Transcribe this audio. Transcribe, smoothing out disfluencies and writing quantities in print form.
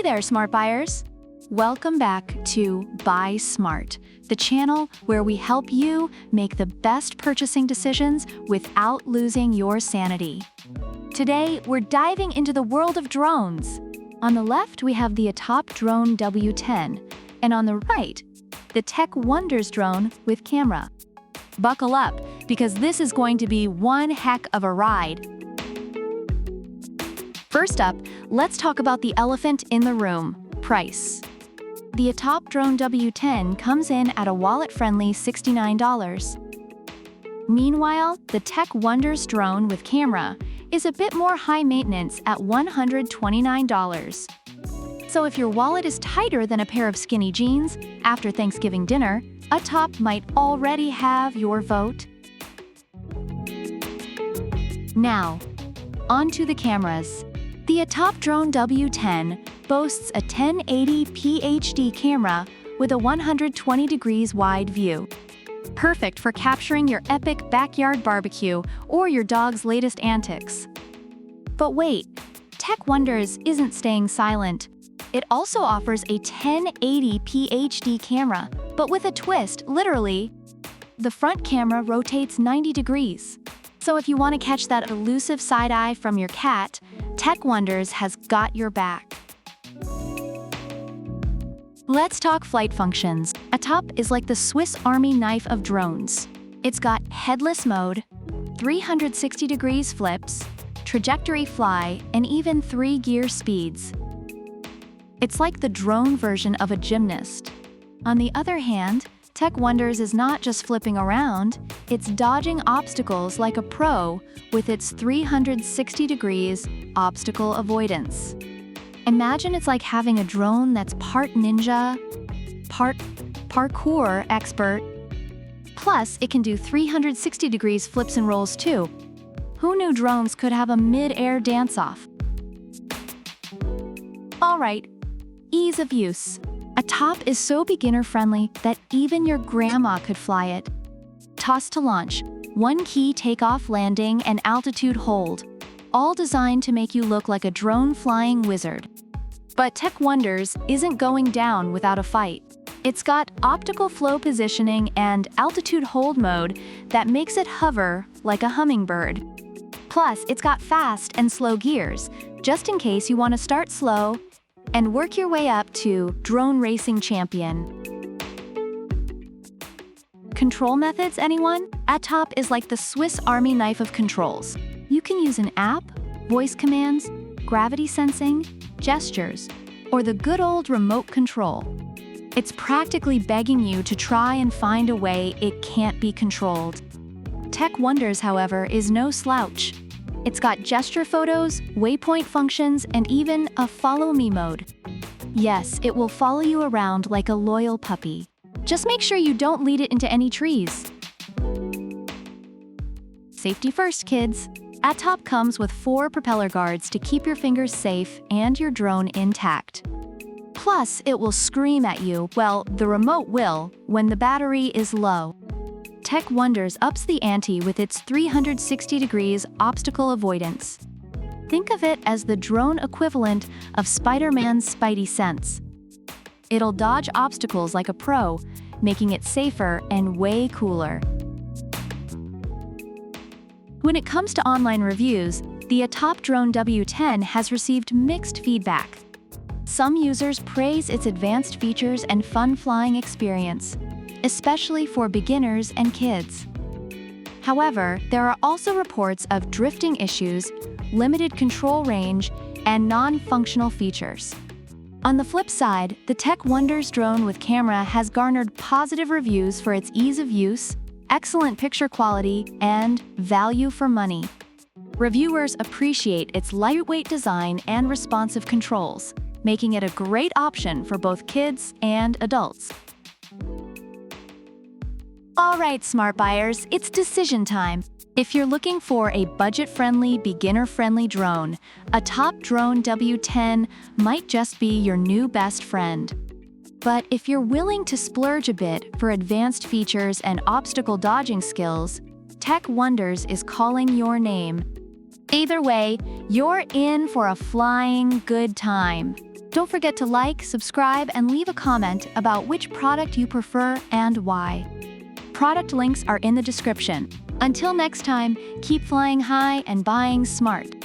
there, smart buyers! Welcome back to Buy Smart, the channel where we help you make the best purchasing decisions without losing your sanity. Today, we're diving into the world of drones. On the left, we have the ATTOP Drone W10, and on the right, the Techwonderz drone with camera. Buckle up, because this is going to be one heck of a ride. First up, let's talk about the elephant in the room, price. The ATTOP Drone W10 comes in at a wallet-friendly $69. Meanwhile, the Techwonderz drone with camera is a bit more high maintenance at $129. So if your wallet is tighter than a pair of skinny jeans after Thanksgiving dinner, ATTOP might already have your vote. Now, onto the cameras. The ATTOP Drone W10 boasts a 1080p HD camera with a 120 degrees wide view. Perfect for capturing your epic backyard barbecue or your dog's latest antics. But wait, Techwonderz isn't staying silent. It also offers a 1080p HD camera, but with a twist, literally. The front camera rotates 90 degrees. So if you want to catch that elusive side eye from your cat, Techwonderz has got your back. Let's talk flight functions. ATTOP is like the Swiss Army knife of drones. It's got headless mode, 360 degrees flips, trajectory fly, and even 3-gear speeds. It's like the drone version of a gymnast. On the other hand, Techwonderz is not just flipping around, it's dodging obstacles like a pro with its 360 degrees obstacle avoidance. Imagine it's like having a drone that's part ninja, part parkour expert. Plus, it can do 360 degrees flips and rolls too. Who knew drones could have a mid-air dance-off? All right, ease of use. ATTOP is so beginner-friendly that even your grandma could fly it. Toss to launch, one-key takeoff, landing, and altitude hold, all designed to make you look like a drone flying wizard. But Techwonderz isn't going down without a fight. It's got optical flow positioning and altitude hold mode that makes it hover like a hummingbird. Plus, it's got fast and slow gears, just in case you want to start slow and work your way up to drone racing champion. Control methods, anyone? ATTOP is like the Swiss Army knife of controls. You can use an app, voice commands, gravity sensing, gestures, or the good old remote control. It's practically begging you to try and find a way it can't be controlled. Techwonderz, however, is no slouch. It's got gesture photos, waypoint functions, and even a follow me mode. Yes, it will follow you around like a loyal puppy. Just make sure you don't lead it into any trees. Safety first, kids. ATTOP comes with 4 propeller guards to keep your fingers safe and your drone intact. Plus, it will scream at you, well, the remote will, when the battery is low. Techwonderz ups the ante with its 360 degrees obstacle avoidance. Think of it as the drone equivalent of Spider-Man's Spidey sense. It'll dodge obstacles like a pro, making it safer and way cooler. When it comes to online reviews, the ATTOP Drone W10 has received mixed feedback. Some users praise its advanced features and fun flying experience, especially for beginners and kids. However, there are also reports of drifting issues, limited control range, and non-functional features. On the flip side, the Techwonderz drone with camera has garnered positive reviews for its ease of use, excellent picture quality, and value for money. Reviewers appreciate its lightweight design and responsive controls, making it a great option for both kids and adults. All right, smart buyers, it's decision time. If you're looking for a budget-friendly, beginner-friendly drone, ATTOP Drone W10 might just be your new best friend. But if you're willing to splurge a bit for advanced features and obstacle dodging skills, Techwonderz is calling your name. Either way, you're in for a flying good time. Don't forget to like, subscribe, and leave a comment about which product you prefer and why. Product links are in the description. Until next time, keep flying high and buying smart.